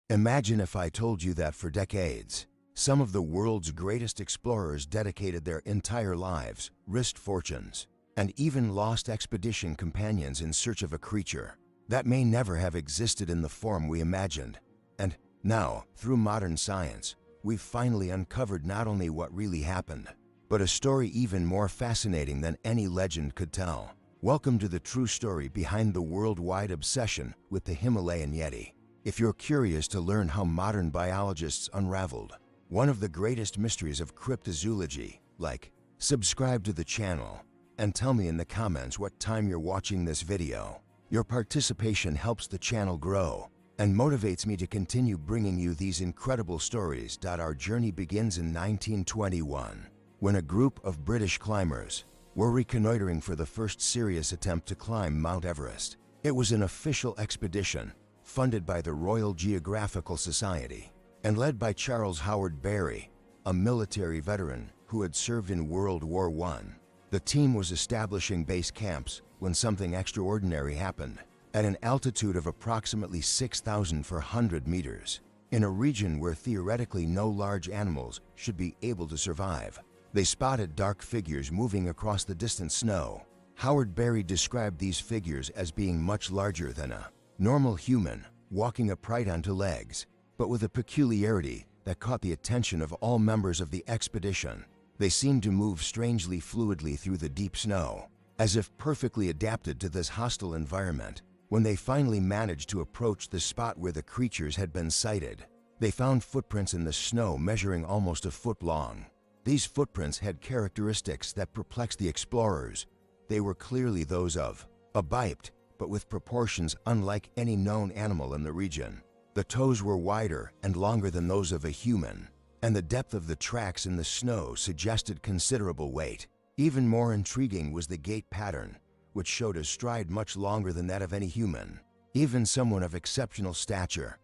Imagine if I told you that for decades, some of the world's greatest explorers dedicated their entire lives, risked fortunes, and even lost expedition companions in search of a creature that may never have existed in the form we imagined. And now, through modern science, we've finally uncovered not only what really happened, but a story even more fascinating than any legend could tell. Welcome to the true story behind the worldwide obsession with the Himalayan Yeti. If you're curious to learn how modern biologists unraveled one of the greatest mysteries of cryptozoology, subscribe to the channel and tell me in the comments what time you're watching this video. Your participation helps the channel grow and motivates me to continue bringing you these incredible stories. Our journey begins in 1921, when a group of British climbers were reconnoitering for the first serious attempt to climb Mount Everest. It was an official expedition funded by the Royal Geographical Society and led by Charles Howard Barry, a military veteran who had served in World War I. The team was establishing base camps when something extraordinary happened. At an altitude of approximately 6,400 meters, in a region where theoretically no large animals should be able to survive, they spotted dark figures moving across the distant snow. Howard Barry described these figures as being much larger than a normal human, walking upright on two legs, but with a peculiarity that caught the attention of all members of the expedition. They seemed to move strangely fluidly through the deep snow, as if perfectly adapted to this hostile environment. When they finally managed to approach the spot where the creatures had been sighted, they found footprints in the snow measuring almost a foot long. These footprints had characteristics that perplexed the explorers. They were clearly those of a biped, but with proportions unlike any known animal in the region. The toes were wider and longer than those of a human, and the depth of the tracks in the snow suggested considerable weight. Even more intriguing was the gait pattern, which showed a stride much longer than that of any human, even someone of exceptional stature.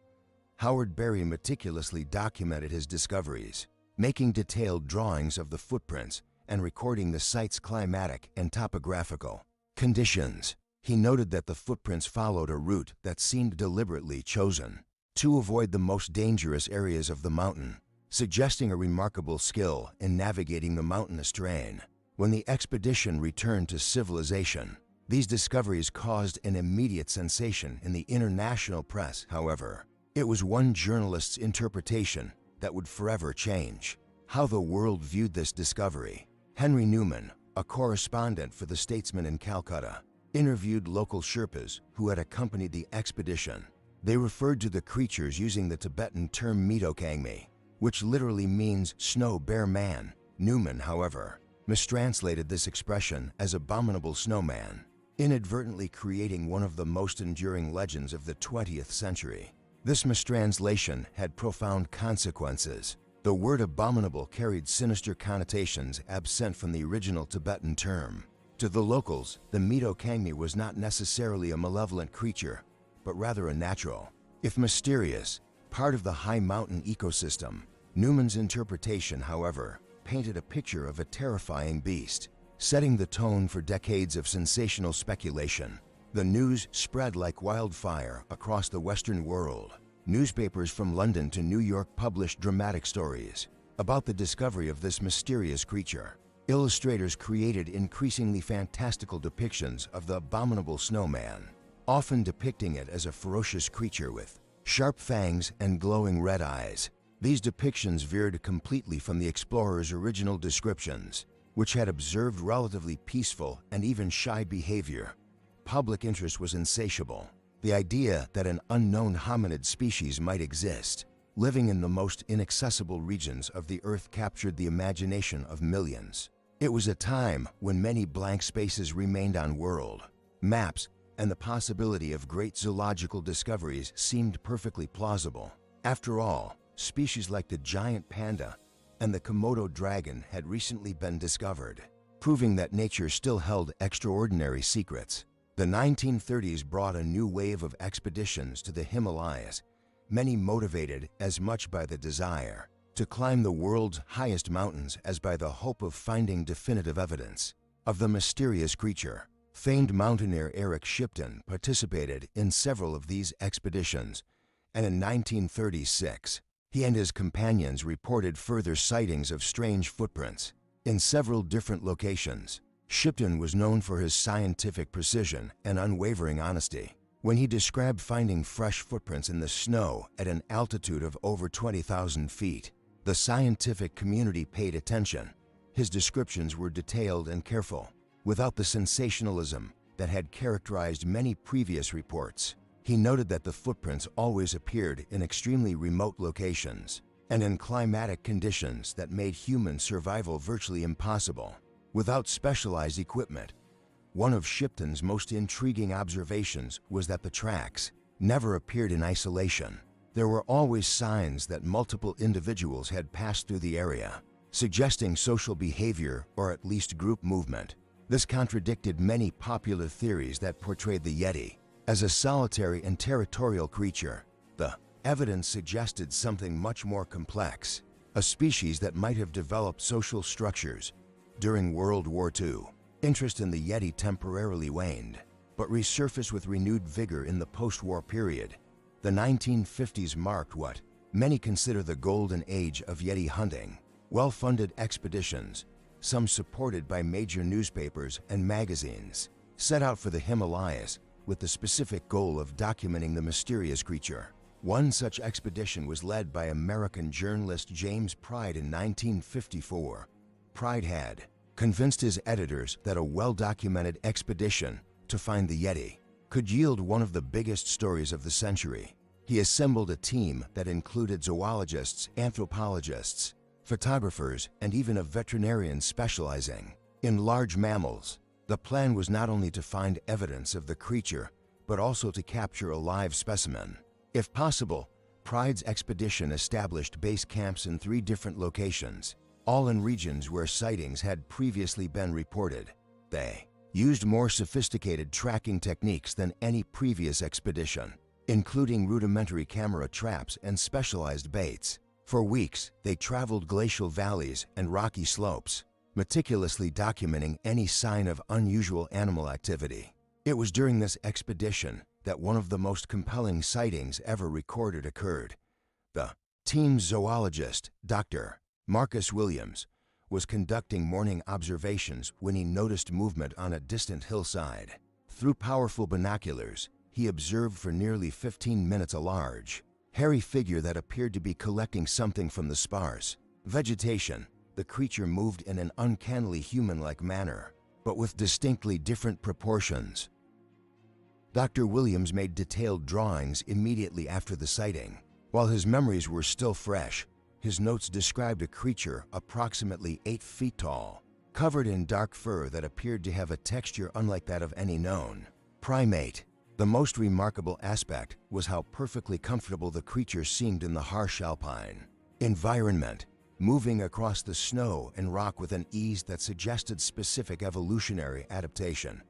Howard Barry meticulously documented his discoveries, making detailed drawings of the footprints and recording the site's climatic and topographical conditions. He noted that the footprints followed a route that seemed deliberately chosen to avoid the most dangerous areas of the mountain, suggesting a remarkable skill in navigating the mountainous terrain. When the expedition returned to civilization, these discoveries caused an immediate sensation in the international press. However, it was one journalist's interpretation that would forever change how the world viewed this discovery. Henry Newman, a correspondent for the Statesman in Calcutta, interviewed local Sherpas who had accompanied the expedition. They referred to the creatures using the Tibetan term mythical, which literally means snow bear man. Newman, however, mistranslated this expression as abominable snowman, inadvertently creating one of the most enduring legends of the 20th century. This mistranslation had profound consequences. The word abominable carried sinister connotations absent from the original Tibetan term. To the locals, the mythical was not necessarily a malevolent creature, but rather a natural, if mysterious, part of the high mountain ecosystem. Newman's interpretation, however, painted a picture of a terrifying beast, setting the tone for decades of sensational speculation. The news spread like wildfire across the Western world. Newspapers from London to New York published dramatic stories about the discovery of this mysterious creature. Illustrators created increasingly fantastical depictions of the abominable snowman, often depicting it as a ferocious creature with sharp fangs and glowing red eyes. These depictions veered completely from the explorers' original descriptions, which had observed relatively peaceful and even shy behavior. Public interest was insatiable. The idea that an unknown hominid species might exist, living in the most inaccessible regions of the Earth, captured the imagination of millions. It was a time when many blank spaces remained on world maps, and the possibility of great zoological discoveries seemed perfectly plausible. After all, species like the giant panda and the Komodo dragon had recently been discovered, proving that nature still held extraordinary secrets. The 1930s brought a new wave of expeditions to the Himalayas, many motivated as much by the desire to climb the world's highest mountains as by the hope of finding definitive evidence of the mysterious creature. Famed mountaineer Eric Shipton participated in several of these expeditions and in 1936, he and his companions reported further sightings of strange footprints in several different locations. Shipton was known for his scientific precision and unwavering honesty. When he described finding fresh footprints in the snow at an altitude of over 20,000 feet, the scientific community paid attention. His descriptions were detailed and careful, without the sensationalism that had characterized many previous reports. He noted that the footprints always appeared in extremely remote locations and in climatic conditions that made human survival virtually impossible without specialized equipment. One of Shipton's most intriguing observations was that the tracks never appeared in isolation. There were always signs that multiple individuals had passed through the area, suggesting social behavior or at least group movement. This contradicted many popular theories that portrayed the Yeti as a solitary and territorial creature. The evidence suggested something much more complex, a species that might have developed social structures. During World War II, interest in the Yeti temporarily waned, but resurfaced with renewed vigor in the post-war period. The 1950s marked what many consider the golden age of Yeti hunting. Well-funded expeditions, some supported by major newspapers and magazines, set out for the Himalayas with the specific goal of documenting the mysterious creature. One such expedition was led by American journalist James Pride in 1954. Pride had convinced his editors that a well-documented expedition to find the Yeti could yield one of the biggest stories of the century. He assembled a team that included zoologists, anthropologists, photographers, and even a veterinarian specializing in large mammals. The plan was not only to find evidence of the creature, but also to capture a live specimen. If possible, Pride's expedition established base camps in 3 different locations, all in regions where sightings had previously been reported. They used more sophisticated tracking techniques than any previous expedition, including rudimentary camera traps and specialized baits. For weeks, they traveled glacial valleys and rocky slopes, meticulously documenting any sign of unusual animal activity. It was during this expedition that one of the most compelling sightings ever recorded occurred. The team's zoologist, Dr. Marcus Williams, was conducting morning observations when he noticed movement on a distant hillside. Through powerful binoculars, he observed for nearly 15 minutes a large, hairy figure that appeared to be collecting something from the sparse vegetation. The creature moved in an uncannily human-like manner, but with distinctly different proportions. Dr. Williams made detailed drawings immediately after the sighting. While his memories were still fresh, his notes described a creature approximately 8 feet tall, covered in dark fur that appeared to have a texture unlike that of any known primate. The most remarkable aspect was how perfectly comfortable the creature seemed in the harsh alpine environment, moving across the snow and rock with an ease that suggested specific evolutionary adaptation.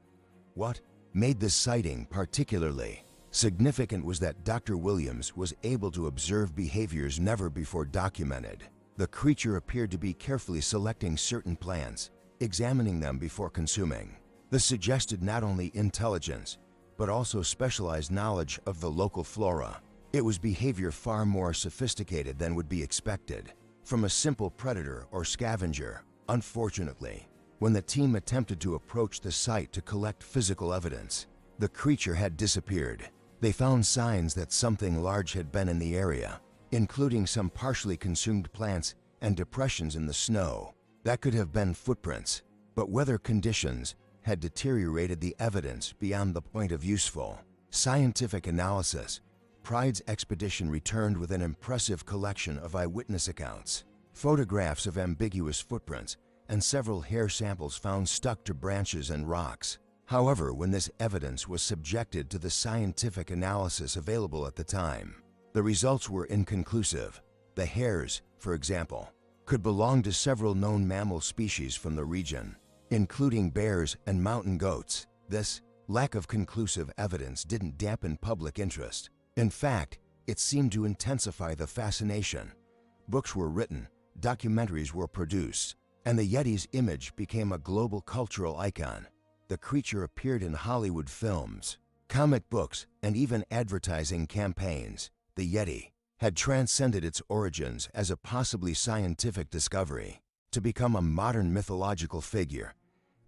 What made this sighting particularly significant was that Dr. Williams was able to observe behaviors never before documented. The creature appeared to be carefully selecting certain plants, examining them before consuming. This suggested not only intelligence, but also specialized knowledge of the local flora. It was behavior far more sophisticated than would be expected from a simple predator or scavenger. Unfortunately, when the team attempted to approach the site to collect physical evidence, the creature had disappeared. They found signs that something large had been in the area, including some partially consumed plants and depressions in the snow. That could have been footprints, but weather conditions had deteriorated the evidence beyond the point of useful scientific analysis. Pride's expedition returned with an impressive collection of eyewitness accounts, photographs of ambiguous footprints, and several hair samples found stuck to branches and rocks. However, when this evidence was subjected to the scientific analysis available at the time, the results were inconclusive. The hairs, for example, could belong to several known mammal species from the region, including bears and mountain goats. This lack of conclusive evidence didn't dampen public interest. In fact, it seemed to intensify the fascination. Books were written, documentaries were produced, and the Yeti's image became a global cultural icon. The creature appeared in Hollywood films, comic books, and even advertising campaigns. the Yeti, had transcended its origins as a possibly scientific discovery to become a modern mythological figure.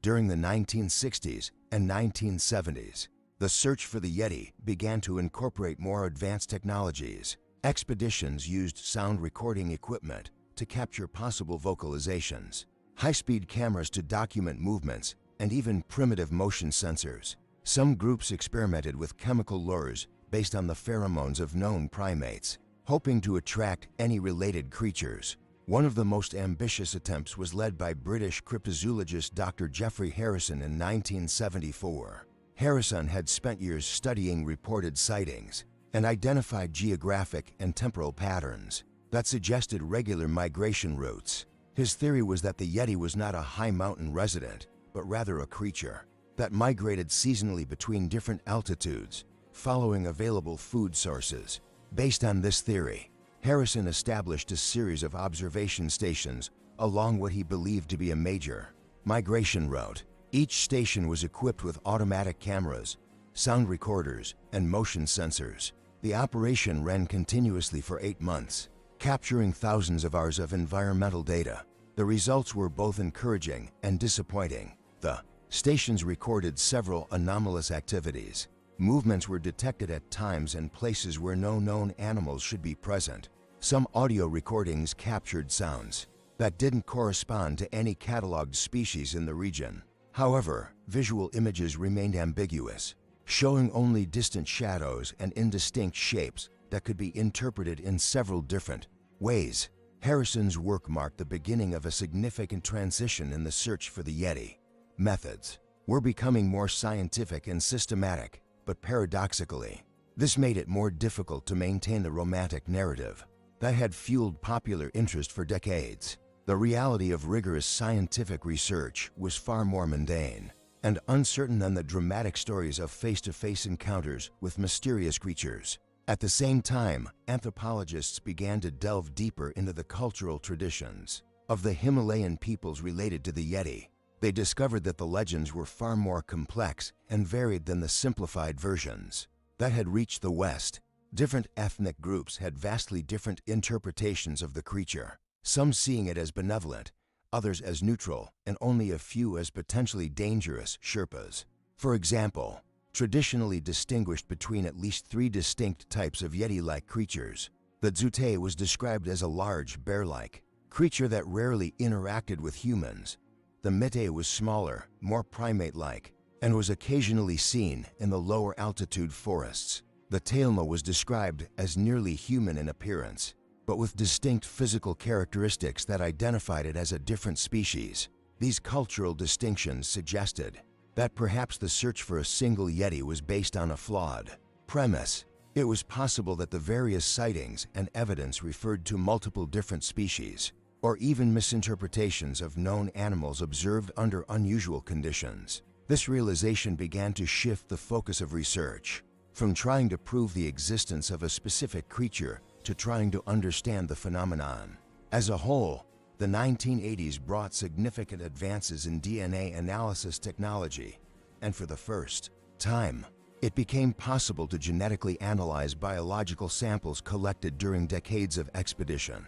During the 1960s and 1970s, the search for the Yeti began to incorporate more advanced technologies. Expeditions used sound recording equipment to capture possible vocalizations, high-speed cameras to document movements, and even primitive motion sensors. Some groups experimented with chemical lures based on the pheromones of known primates, hoping to attract any related creatures. One of the most ambitious attempts was led by British cryptozoologist Dr. Geoffrey Harrison in 1974. Harrison had spent years studying reported sightings and identified geographic and temporal patterns that suggested regular migration routes. His theory was that the Yeti was not a high mountain resident, but rather a creature that migrated seasonally between different altitudes, following available food sources. Based on this theory, Harrison established a series of observation stations along what he believed to be a major migration route. Each station was equipped with automatic cameras, sound recorders, and motion sensors. The operation ran continuously for 8 months, capturing thousands of hours of environmental data. The results were both encouraging and disappointing. The stations recorded several anomalous activities. Movements were detected at times and places where no known animals should be present. Some audio recordings captured sounds that didn't correspond to any cataloged species in the region. However, visual images remained ambiguous, showing only distant shadows and indistinct shapes that could be interpreted in several different ways. Harrison's work marked the beginning of a significant transition in the search for the Yeti. Methods were becoming more scientific and systematic, but paradoxically, this made it more difficult to maintain the romantic narrative that had fueled popular interest for decades. The reality of rigorous scientific research was far more mundane and uncertain than the dramatic stories of face-to-face encounters with mysterious creatures. At the same time, anthropologists began to delve deeper into the cultural traditions of the Himalayan peoples related to the Yeti. They discovered that the legends were far more complex and varied than the simplified versions that had reached the West. Different ethnic groups had vastly different interpretations of the creature, some seeing it as benevolent, others as neutral, and only a few as potentially dangerous Sherpas. For example, traditionally distinguished between at least 3 distinct types of Yeti-like creatures. The Dzute was described as a large, bear-like creature that rarely interacted with humans. The Mite was smaller, more primate-like, and was occasionally seen in the lower altitude forests. The Tailma was described as nearly human in appearance, but with distinct physical characteristics that identified it as a different species. These cultural distinctions suggested that perhaps the search for a single Yeti was based on a flawed premise. It was possible that the various sightings and evidence referred to multiple different species, or even misinterpretations of known animals observed under unusual conditions. This realization began to shift the focus of research, from trying to prove the existence of a specific creature to trying to understand the phenomenon. As a whole, the 1980s brought significant advances in DNA analysis technology, and for the first time, it became possible to genetically analyze biological samples collected during decades of expeditions.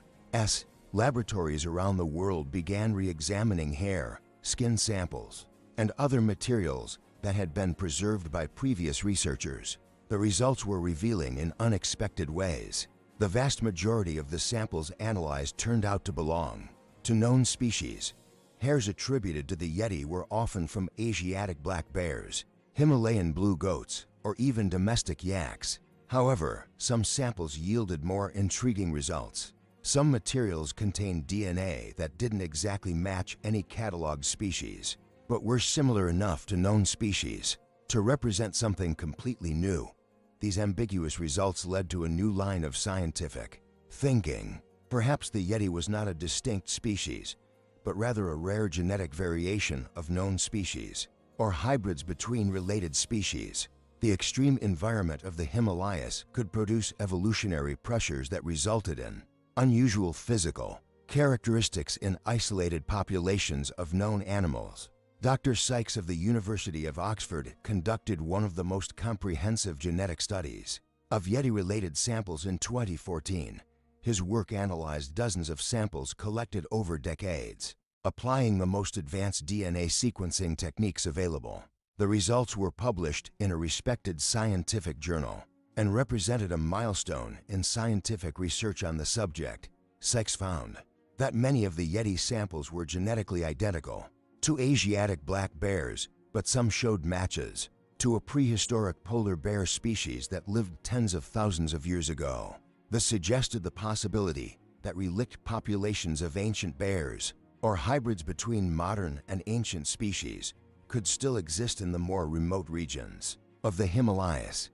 Laboratories around the world began re-examining hair, skin samples, and other materials that had been preserved by previous researchers. The results were revealing in unexpected ways. The vast majority of the samples analyzed turned out to belong to known species. Hairs attributed to the Yeti were often from Asiatic black bears, Himalayan blue goats, or even domestic yaks. However, some samples yielded more intriguing results. Some materials contained DNA that didn't exactly match any cataloged species, but were similar enough to known species to represent something completely new. These ambiguous results led to a new line of scientific thinking. Perhaps the Yeti was not a distinct species, but rather a rare genetic variation of known species, or hybrids between related species. The extreme environment of the Himalayas could produce evolutionary pressures that resulted in unusual physical characteristics in isolated populations of known animals. Dr. Sykes of the University of Oxford conducted one of the most comprehensive genetic studies of Yeti-related samples in 2014. His work analyzed dozens of samples collected over decades, applying the most advanced DNA sequencing techniques available. The results were published in a respected scientific journal and represented a milestone in scientific research on the subject. Sykes found that many of the Yeti samples were genetically identical to Asiatic black bears, but some showed matches to a prehistoric polar bear species that lived tens of thousands of years ago. This suggested the possibility that relict populations of ancient bears, or hybrids between modern and ancient species, could still exist in the more remote regions of the Himalayas.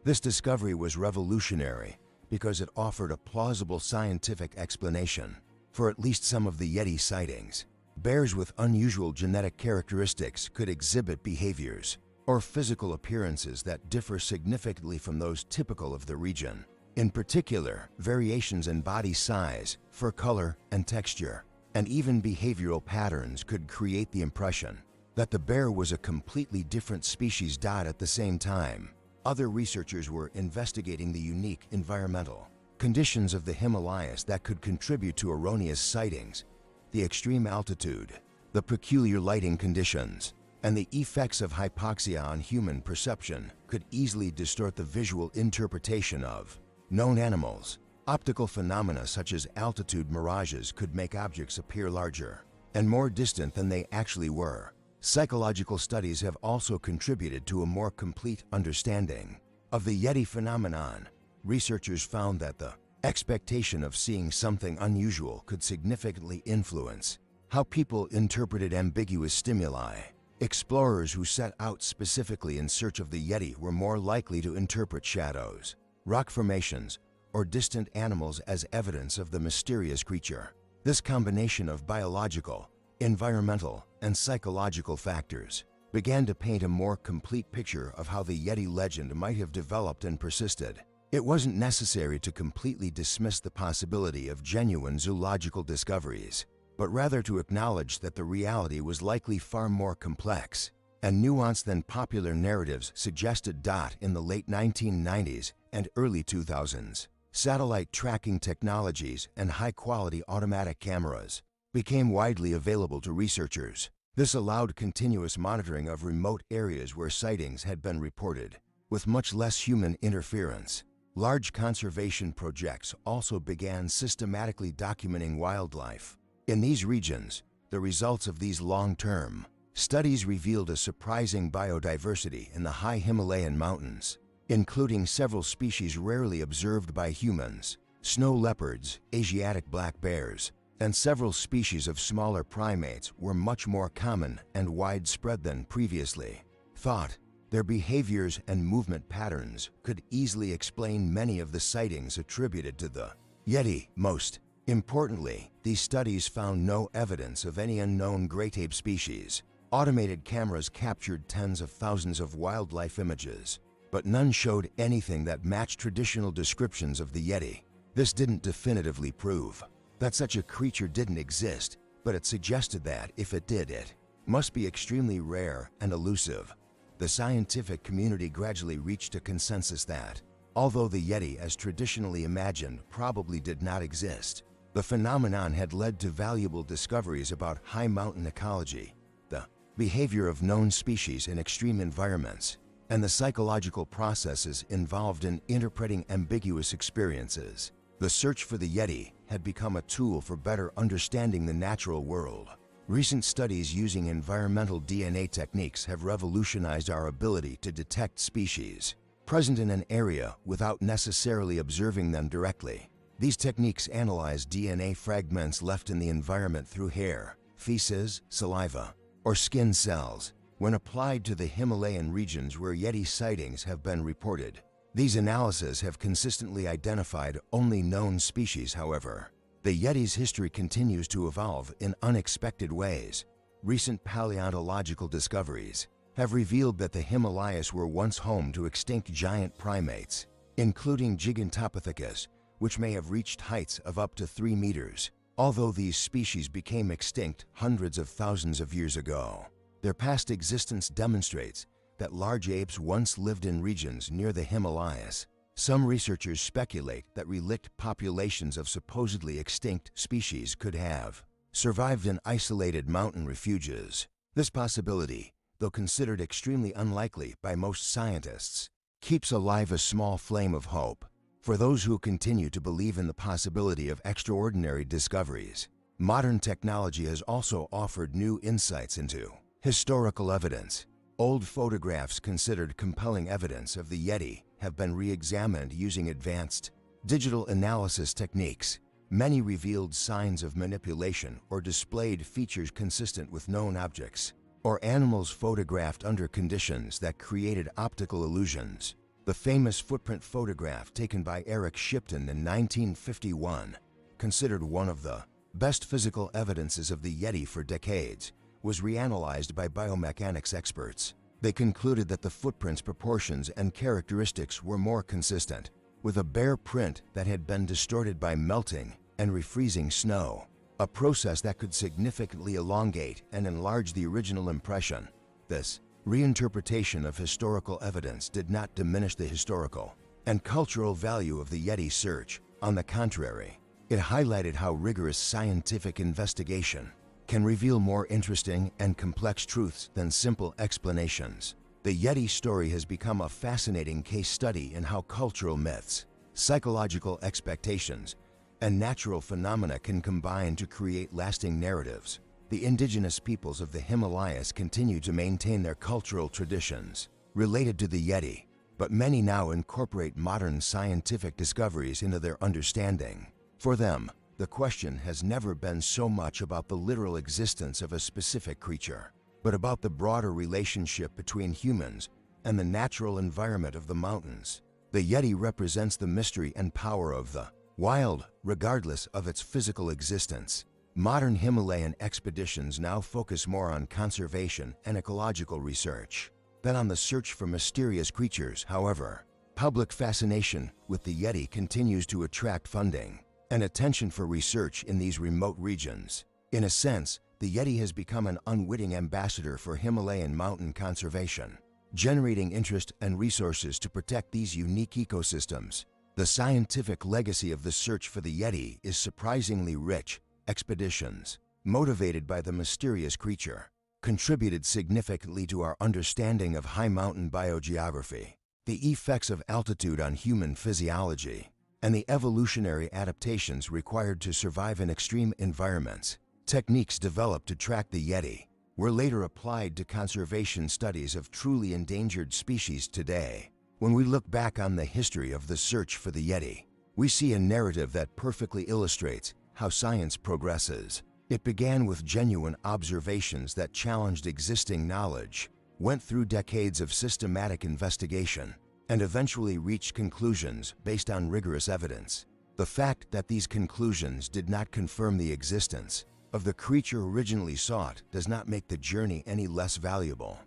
This discovery was revolutionary because it offered a plausible scientific explanation for at least some of the Yeti sightings. Bears with unusual genetic characteristics could exhibit behaviors or physical appearances that differ significantly from those typical of the region. In particular, variations in body size, fur color, and texture, and even behavioral patterns could create the impression that the bear was a completely different species. At the same time, other researchers were investigating the unique environmental conditions of the Himalayas that could contribute to erroneous sightings. The extreme altitude, the peculiar lighting conditions, and the effects of hypoxia on human perception could easily distort the visual interpretation of known animals. Optical phenomena such as altitude mirages could make objects appear larger and more distant than they actually were. Psychological studies have also contributed to a more complete understanding of the Yeti phenomenon. Researchers found that the expectation of seeing something unusual could significantly influence how people interpreted ambiguous stimuli. Explorers who set out specifically in search of the Yeti were more likely to interpret shadows, rock formations, or distant animals as evidence of the mysterious creature. This combination of biological, environmental, and psychological factors began to paint a more complete picture of how the Yeti legend might have developed and persisted. It wasn't necessary to completely dismiss the possibility of genuine zoological discoveries, but rather to acknowledge that the reality was likely far more complex and nuanced than popular narratives suggested. In the late 1990s and early 2000s, satellite tracking technologies and high-quality automatic cameras became widely available to researchers. This allowed continuous monitoring of remote areas where sightings had been reported, with much less human interference. Large conservation projects also began systematically documenting wildlife in these regions. The results of these long-term studies revealed a surprising biodiversity in the high Himalayan mountains, including several species rarely observed by humans: snow leopards, Asiatic black bears, and several species of smaller primates were much more common and widespread than previously thought. Their behaviors and movement patterns could easily explain many of the sightings attributed to the Yeti. Most importantly, these studies found no evidence of any unknown great ape species. Automated cameras captured tens of thousands of wildlife images, but none showed anything that matched traditional descriptions of the Yeti. This didn't definitively prove that such a creature didn't exist, but it suggested that if it did, it must be extremely rare and elusive. The scientific community gradually reached a consensus that, although the Yeti as traditionally imagined probably did not exist, the phenomenon had led to valuable discoveries about high mountain ecology, the behavior of known species in extreme environments, and the psychological processes involved in interpreting ambiguous experiences. The search for the Yeti had become a tool for better understanding the natural world. Recent studies using environmental DNA techniques have revolutionized our ability to detect species present in an area without necessarily observing them directly. These techniques analyze DNA fragments left in the environment through hair, feces, saliva, or skin cells. When applied to the Himalayan regions where Yeti sightings have been reported, these analyses have consistently identified only known species. However, the Yeti's history continues to evolve in unexpected ways. Recent paleontological discoveries have revealed that the Himalayas were once home to extinct giant primates, including Gigantopithecus, which may have reached heights of up to 3 meters. Although these species became extinct hundreds of thousands of years ago, their past existence demonstrates that large apes once lived in regions near the Himalayas. Some researchers speculate that relict populations of supposedly extinct species could have survived in isolated mountain refuges. This possibility, though considered extremely unlikely by most scientists, keeps alive a small flame of hope for those who continue to believe in the possibility of extraordinary discoveries. Modern technology has also offered new insights into historical evidence. Old photographs considered compelling evidence of the Yeti have been re-examined using advanced digital analysis techniques. Many revealed signs of manipulation or displayed features consistent with known objects, or animals photographed under conditions that created optical illusions. The famous footprint photograph taken by Eric Shipton in 1951, considered one of the best physical evidences of the Yeti for decades, was reanalyzed by biomechanics experts. They concluded that the footprint's proportions and characteristics were more consistent with a bare print that had been distorted by melting and refreezing snow, a process that could significantly elongate and enlarge the original impression. This reinterpretation of historical evidence did not diminish the historical and cultural value of the Yeti search. On the contrary, it highlighted how rigorous scientific investigation can reveal more interesting and complex truths than simple explanations. The Yeti story has become a fascinating case study in how cultural myths, psychological expectations, and natural phenomena can combine to create lasting narratives. The indigenous peoples of the Himalayas continue to maintain their cultural traditions related to the Yeti, but many now incorporate modern scientific discoveries into their understanding. For them, the question has never been so much about the literal existence of a specific creature, but about the broader relationship between humans and the natural environment of the mountains. The Yeti represents the mystery and power of the wild, regardless of its physical existence. Modern Himalayan expeditions now focus more on conservation and ecological research than on the search for mysterious creatures. However, public fascination with the Yeti continues to attract funding and attention for research in these remote regions. In a sense, the Yeti has become an unwitting ambassador for Himalayan mountain conservation, generating interest and resources to protect these unique ecosystems. The scientific legacy of the search for the Yeti is surprisingly rich. Expeditions, motivated by the mysterious creature, contributed significantly to our understanding of high mountain biogeography, the effects of altitude on human physiology, and the evolutionary adaptations required to survive in extreme environments. Techniques developed to track the Yeti were later applied to conservation studies of truly endangered species today. When we look back on the history of the search for the Yeti, we see a narrative that perfectly illustrates how science progresses. It began with genuine observations that challenged existing knowledge, went through decades of systematic investigation, and eventually reached conclusions based on rigorous evidence. The fact that these conclusions did not confirm the existence of the creature originally sought does not make the journey any less valuable.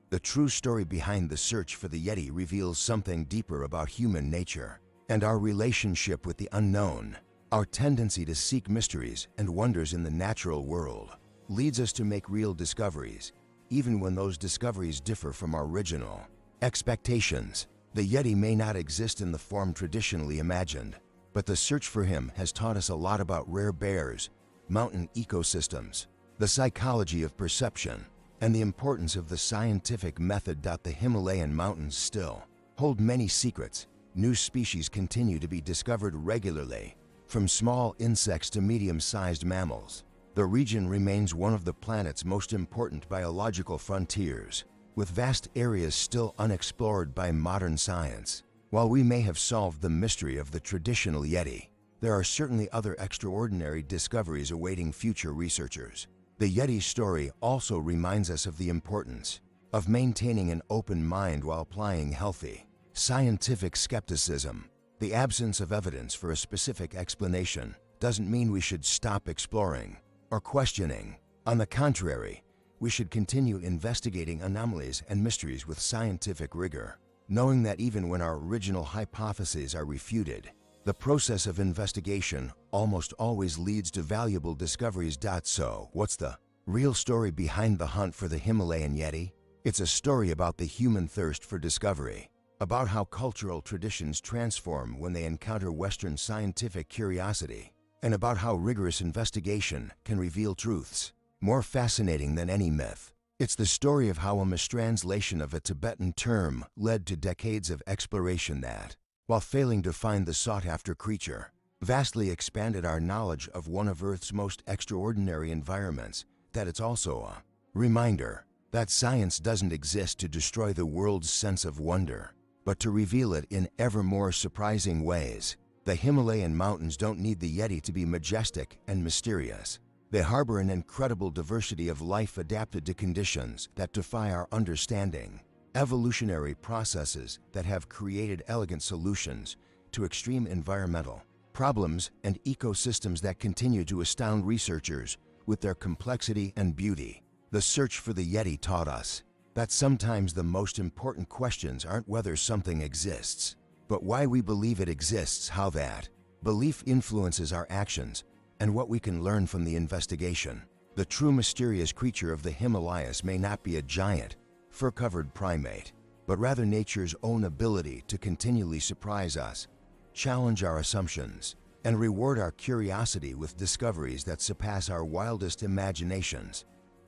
The true story behind the search for the Yeti reveals something deeper about human nature and our relationship with the unknown. Our tendency to seek mysteries and wonders in the natural world leads us to make real discoveries, even when those discoveries differ from our original expectations. The Yeti may not exist in the form traditionally imagined, but the search for him has taught us a lot about rare bears, mountain ecosystems, the psychology of perception, and the importance of the scientific method. The Himalayan mountains still hold many secrets. New species continue to be discovered regularly, from small insects to medium-sized mammals. The region remains one of the planet's most important biological frontiers, with vast areas still unexplored by modern science. While we may have solved the mystery of the traditional Yeti, there are certainly other extraordinary discoveries awaiting future researchers. The Yeti story also reminds us of the importance of maintaining an open mind while applying healthy scientific skepticism. The absence of evidence for a specific explanation doesn't mean we should stop exploring or questioning. On the contrary, we should continue investigating anomalies and mysteries with scientific rigor, knowing that even when our original hypotheses are refuted, the process of investigation almost always leads to valuable discoveries. So, what's the real story behind the hunt for the Himalayan Yeti? It's a story about the human thirst for discovery, about how cultural traditions transform when they encounter Western scientific curiosity, and about how rigorous investigation can reveal truths more fascinating than any myth. It's the story of how a mistranslation of a Tibetan term led to decades of exploration that, while failing to find the sought-after creature, vastly expanded our knowledge of one of Earth's most extraordinary environments. That it's also a reminder that science doesn't exist to destroy the world's sense of wonder, but to reveal it in ever more surprising ways. The Himalayan mountains don't need the Yeti to be majestic and mysterious. They harbor an incredible diversity of life adapted to conditions that defy our understanding, evolutionary processes that have created elegant solutions to extreme environmental problems, and ecosystems that continue to astound researchers with their complexity and beauty. The search for the Yeti taught us that sometimes the most important questions aren't whether something exists, but why we believe it exists, how that belief influences our actions, and what we can learn from the investigation. The true mysterious creature of the Himalayas may not be a giant, fur-covered primate, but rather nature's own ability to continually surprise us, challenge our assumptions, and reward our curiosity with discoveries that surpass our wildest imaginations.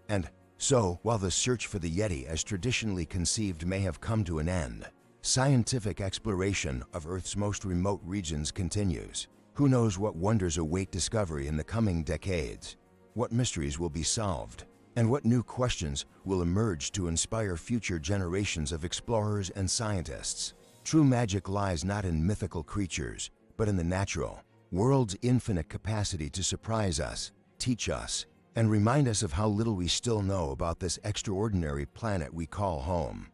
And so, while the search for the Yeti as traditionally conceived may have come to an end, scientific exploration of Earth's most remote regions continues. Who knows what wonders await discovery in the coming decades, what mysteries will be solved, and what new questions will emerge to inspire future generations of explorers and scientists. True magic lies not in mythical creatures, but in the natural world's infinite capacity to surprise us, teach us, and remind us of how little we still know about this extraordinary planet we call home.